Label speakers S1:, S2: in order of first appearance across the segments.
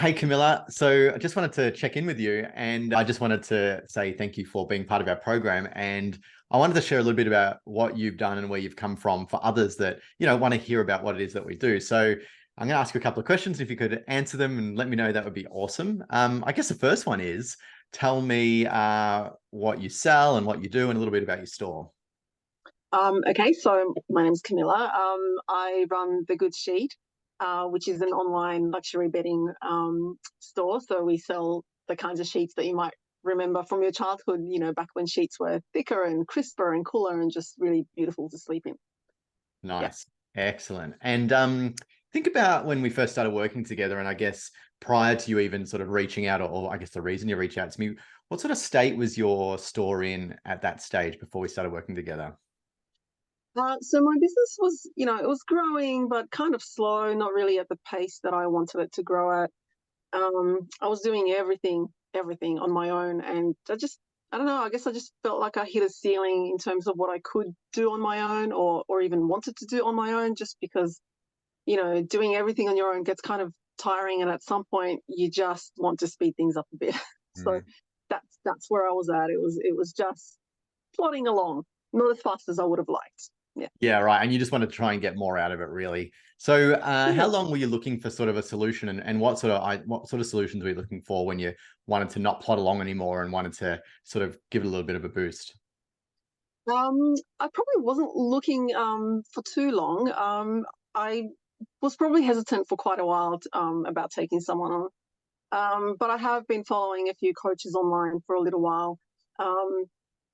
S1: Hey Camilla, so I just wanted to check in with you and I just wanted to say thank you for being part of our program. And I wanted to share a little bit about what you've done and where you've come from for others that, want to hear about what it is that we do. So I'm going to ask you a couple of questions. If you could answer them and let me know, that would be awesome. I guess the first one is tell me what you sell and what you do and a little bit about your store.
S2: Okay, so my name's Camilla. I run The Good Sheet, which is an online luxury bedding store. So we sell the kinds of sheets that you might remember from your childhood, back when sheets were thicker and crisper and cooler and just really beautiful to sleep in. Yeah.
S1: Nice. Excellent. And think about when we first started working together, and I guess prior to you even sort of reaching out, or I guess the reason you reached out to me, what sort of state was your store in at that stage before we started working together?
S2: So my business was, it was growing, but kind of slow, not really at the pace that I wanted it to grow at. I was doing everything on my own, and I don't know, I guess I just felt like I hit a ceiling in terms of what I could do on my own, or even wanted to do on my own, just because, doing everything on your own gets kind of tiring, and at some point you just want to speed things up a bit. So
S1: Mm.
S2: that's where I was at. It was just plodding along, not as fast as I would have liked. Yeah.
S1: Yeah, right. And you just want to try and get more out of it, really. So, how
S2: Yeah.
S1: long were you looking for sort of a solution, and what sort of solutions were you looking for when you wanted to not plod along anymore and wanted to sort of give it a little bit of a boost?
S2: I probably wasn't looking for too long. I was probably hesitant for quite a while about taking someone on. But I have been following a few coaches online for a little while. Um,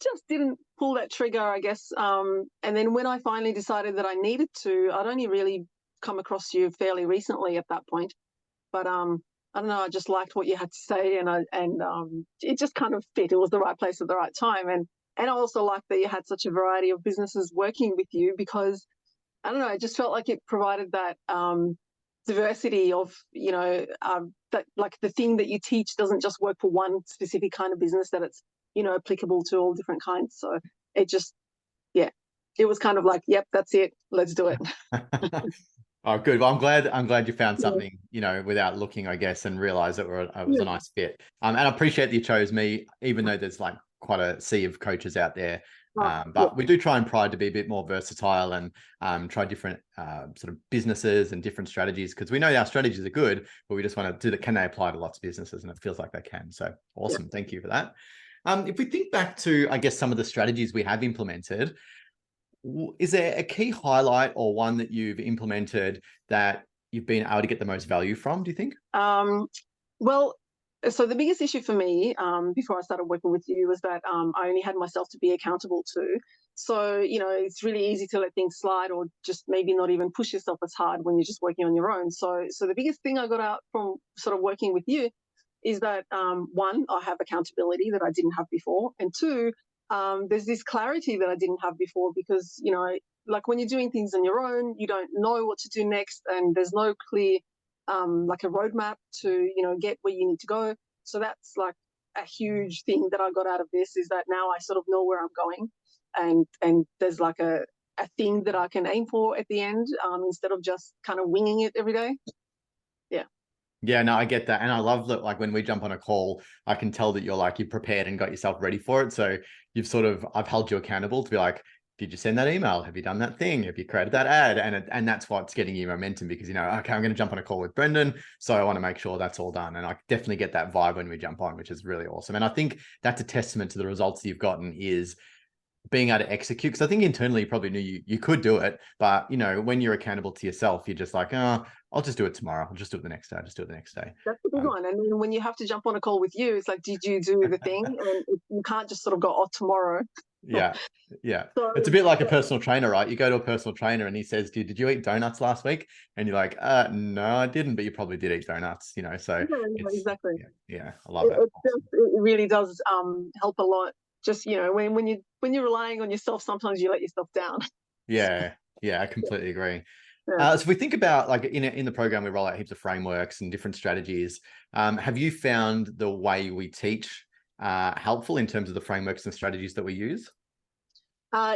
S2: just didn't pull that trigger, I guess. And then when I finally decided that I needed to, I'd only really come across you fairly recently at that point. But I don't know, I just liked what you had to say, and it just kind of fit. It was the right place at the right time, and I also liked that you had such a variety of businesses working with you because I don't know, I just felt like it provided that diversity of, that like the thing that you teach doesn't just work for one specific kind of business, that it's, applicable to all different kinds. So it just, yeah, it was kind of like, yep, that's it. Let's do it.
S1: Oh, good. Well, I'm glad you found
S2: Yeah.
S1: something, without looking, I guess, and realized that it was a
S2: Yeah.
S1: nice fit. And I appreciate that you chose me, even though there's like quite a sea of coaches out there.
S2: Yeah.
S1: But we do try and pride to be a bit more versatile and try different sort of businesses and different strategies because we know our strategies are good, but we just want to do that. Can they apply to lots of businesses? And it feels like they can. So
S2: Yeah.
S1: awesome. Thank you for that. If we think back to, I guess, some of the strategies we have implemented, is there a key highlight or one that you've implemented that you've been able to get the most value from, do you think?
S2: Um, well, so the biggest issue for me before I started working with you was that I only had myself to be accountable to. So, it's really easy to let things slide or just maybe not even push yourself as hard when you're just working on your own. So the biggest thing I got out from sort of working with you is that one, I have accountability that I didn't have before, and two, there's this clarity that I didn't have before because, like when you're doing things on your own, you don't know what to do next, and there's no clear like a roadmap to get where you need to go. So that's like a huge thing that I got out of this, is that now I sort of know where I'm going, and there's like a thing that I can aim for at the end, instead of just kind of winging it every day. Yeah.
S1: Yeah, no, I get that. And I love that, like when we jump on a call, I can tell that you've prepared and got yourself ready for it. So I've held you accountable to be like, did you send that email? Have you done that thing? Have you created that ad? And that's what's getting you momentum because, okay, I'm going to jump on a call with Brendan. So I want to make sure that's all done. And I definitely get that vibe when we jump on, which is really awesome. And I think that's a testament to the results that you've gotten is being able to execute, because I think internally you probably knew you could do it, but when you're accountable to yourself, you're just like, oh, I'll just do it tomorrow. I'll just do it the next day. I'll just do it the next day.
S2: That's a big
S1: Um,
S2: one. And then when you have to jump on a call with you, it's like, did you do the thing? And you can't just sort of go, oh, tomorrow.
S1: yeah, yeah.
S2: So
S1: It's a bit like a
S2: yeah,
S1: personal trainer, right? You go to a personal trainer and he says, did you eat donuts last week? And you're like, no, I didn't, but you probably did eat donuts, so
S2: yeah, yeah,
S1: it's,
S2: exactly.
S1: yeah, I love it.
S2: It really does help a lot. Just when you're relying on yourself, sometimes you let yourself down.
S1: Yeah, yeah, I completely agree.
S2: Yeah.
S1: So if we think about like in the program, we roll out heaps of frameworks and different strategies. Have you found the way we teach helpful in terms of the frameworks and strategies that we use?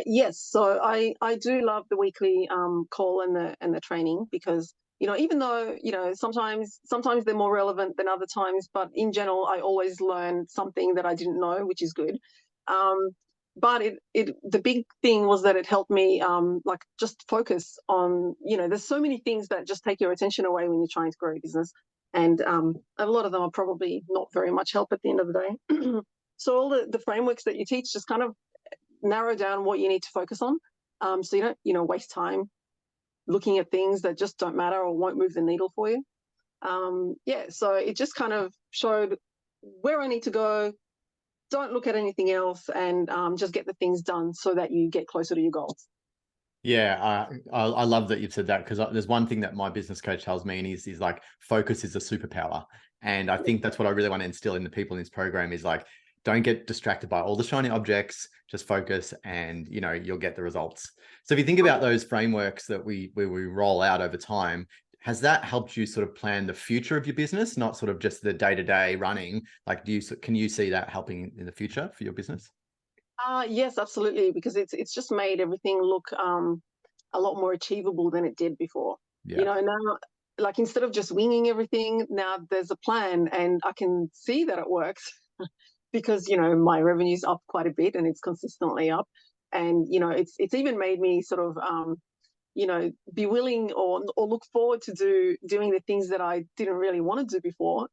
S2: Yes, so I do love the weekly call and the training because even though, sometimes they're more relevant than other times, but in general, I always learn something that I didn't know, which is good. Um, but the big thing was that it helped me, like, just focus on, there's so many things that just take your attention away when you're trying to grow a business. And a lot of them are probably not very much help at the end of the day. So all the frameworks that you teach just kind of narrow down what you need to focus on, so you don't, waste time looking at things that just don't matter or won't move the needle for you. Yeah, so it just kind of showed where I need to go. Don't look at anything else, and just get the things done so that you get closer to your goals.
S1: Yeah, I love that you've said that, because there's one thing that my business coach tells me, and he's like, focus is a superpower. And I think that's what I really want to instill in the people in this program is like, don't get distracted by all the shiny objects, just focus and, you'll get the results. So if you think about those frameworks that we roll out over time, has that helped you sort of plan the future of your business, not sort of just the day-to-day running? Like, can you see that helping in the future for your business?
S2: Yes, absolutely, because it's just made everything look a lot more achievable than it did before.
S1: Yeah.
S2: Now, like, instead of just winging everything, now there's a plan, and I can see that it works because my revenue's up quite a bit and it's consistently up, and it's even made me sort of be willing or look forward to doing the things that I didn't really want to do before,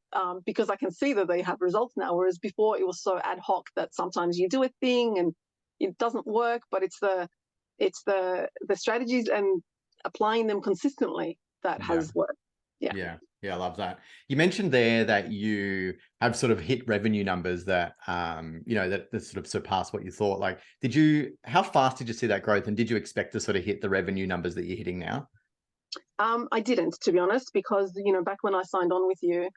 S2: because I can see that they have results now. Whereas before it was so ad hoc that sometimes you do a thing and it doesn't work, but it's the strategies and applying them consistently that
S1: Yeah.
S2: has worked. Yeah.
S1: Yeah, I love that. You mentioned there that you have sort of hit revenue numbers that, that sort of surpass what you thought. Like, how fast did you see that growth, and did you expect to sort of hit the revenue numbers that you're hitting now?
S2: I didn't, to be honest, because back when I signed on with you,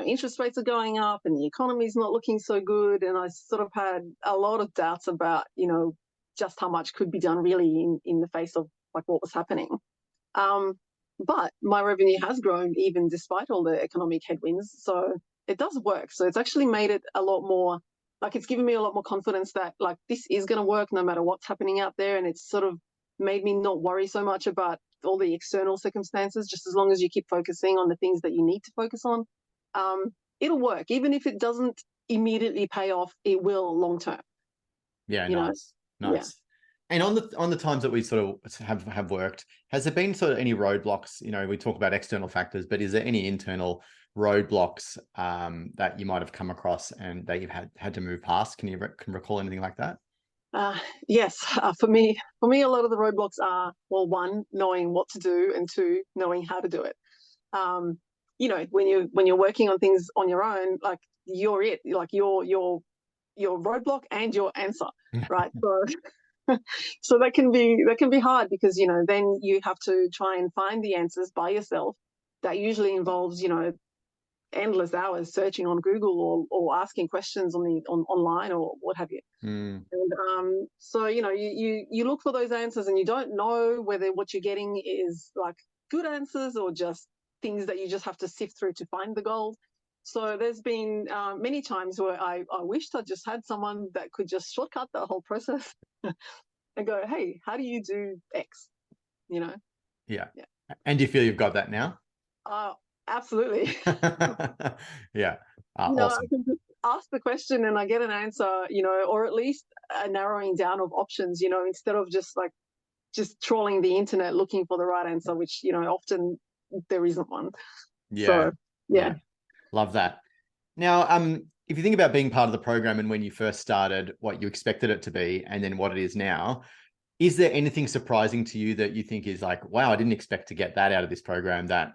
S2: interest rates are going up and the economy's not looking so good, and I sort of had a lot of doubts about just how much could be done really in the face of like what was happening. But my revenue has grown even despite all the economic headwinds, so it does work. So it's actually made it a lot more, like, it's given me a lot more confidence that like this is going to work no matter what's happening out there, and it's sort of made me not worry so much about all the external circumstances. Just as long as you keep focusing on the things that you need to focus on, it'll work. Even if it doesn't immediately pay off, it will long term.
S1: Yeah,
S2: You know,
S1: nice.
S2: yeah.
S1: And on the times that we sort of have worked, has there been sort of any roadblocks? We talk about external factors, but is there any internal roadblocks that you might have come across and that you've had to move past? Can you recall anything like that?
S2: Yes, for me, a lot of the roadblocks are, well, one, knowing what to do, and two, knowing how to do it. When you're working on things on your own, like you're like your roadblock and your answer, right? So that can be hard because then you have to try and find the answers by yourself. That usually involves endless hours searching on Google or asking questions online or what have you. And so you look for those answers, and you don't know whether what you're getting is like good answers or just things that you just have to sift through to find the gold. So there's been many times where I wished I just had someone that could just shortcut the whole process and go, hey, how do you do X?
S1: Yeah.
S2: Yeah.
S1: And do you feel you've got that now?
S2: Absolutely.
S1: Yeah.
S2: I
S1: Awesome.
S2: can just ask the question and I get an answer, or at least a narrowing down of options, instead of just trawling the internet looking for the right answer, which, often there isn't one.
S1: Yeah.
S2: So, yeah.
S1: Love that. Now, if you think about being part of the program and when you first started, what you expected it to be, and then what it is now, is there anything surprising to you that you think is like, wow, I didn't expect to get that out of this program that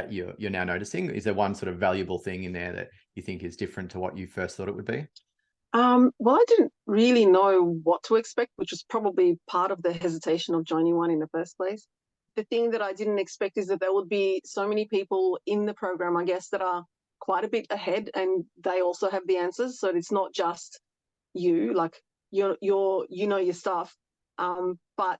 S1: you're now noticing? Is there one sort of valuable thing in there that you think is different to what you first thought it would be?
S2: Well, I didn't really know what to expect, which was probably part of the hesitation of joining one in the first place. The thing that I didn't expect is that there would be so many people in the program, I guess, that are quite a bit ahead, and they also have the answers. So it's not just you, like your stuff, but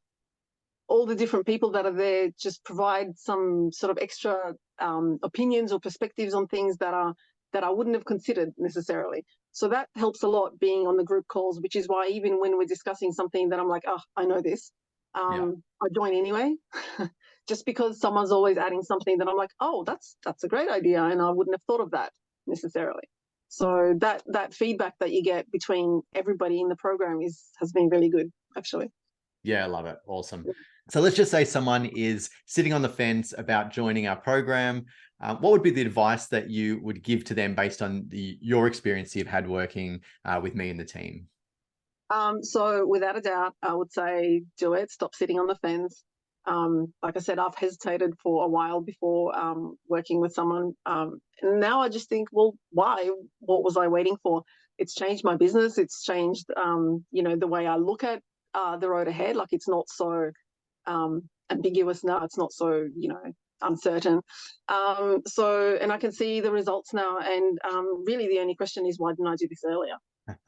S2: all the different people that are there just provide some sort of extra opinions or perspectives on things that I wouldn't have considered necessarily. So that helps a lot being on the group calls, which is why even when we're discussing something that I'm like, oh, I know this, I join anyway. just because someone's always adding something that I'm like, oh, that's a great idea, and I wouldn't have thought of that necessarily. So that feedback that you get between everybody in the program has been really good, actually.
S1: Yeah, I love it. Awesome. So let's just say someone is sitting on the fence about joining our program. What would be the advice that you would give to them based on your experience you've had working with me and the team?
S2: So without a doubt, I would say do it. Stop sitting on the fence. Like I said, I've hesitated for a while before working with someone. And now I just think, well, why? What was I waiting for? It's changed my business. It's changed, the way I look at the road ahead. Like it's not so ambiguous now. It's not so, uncertain. And I can see the results now. And really the only question is, why didn't I do this earlier?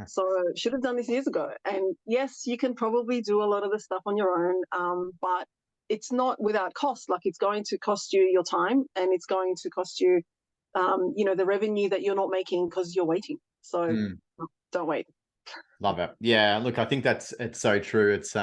S2: So should have done this years ago. And yes, you can probably do a lot of the stuff on your own, but it's not without cost. Like it's going to cost you your time, and it's going to cost you, the revenue that you're not making because you're waiting. So don't wait.
S1: Love it. Yeah, look, I think it's so true. It's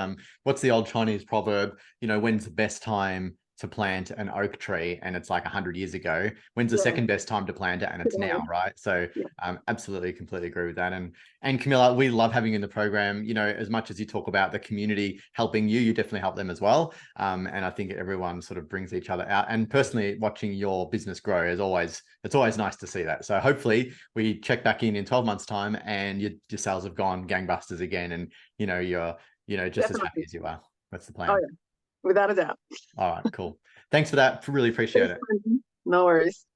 S1: what's the old Chinese proverb? When's the best time to plant an oak tree? And it's like 100 years ago. When's the
S2: Yeah.
S1: second best time to plant it? And it's now, right? So
S2: Yeah.
S1: absolutely, completely agree with that. And Camilla, we love having you in the program. As much as you talk about the community helping you, you definitely help them as well. And I think everyone sort of brings each other out. And personally, watching your business grow it's always nice to see that. So hopefully we check back in 12 months time and your sales have gone gangbusters again, and you're just as happy as you are. That's the plan.
S2: Oh yeah, without a doubt.
S1: All right, cool. Thanks for that. Really appreciate it.
S2: No worries.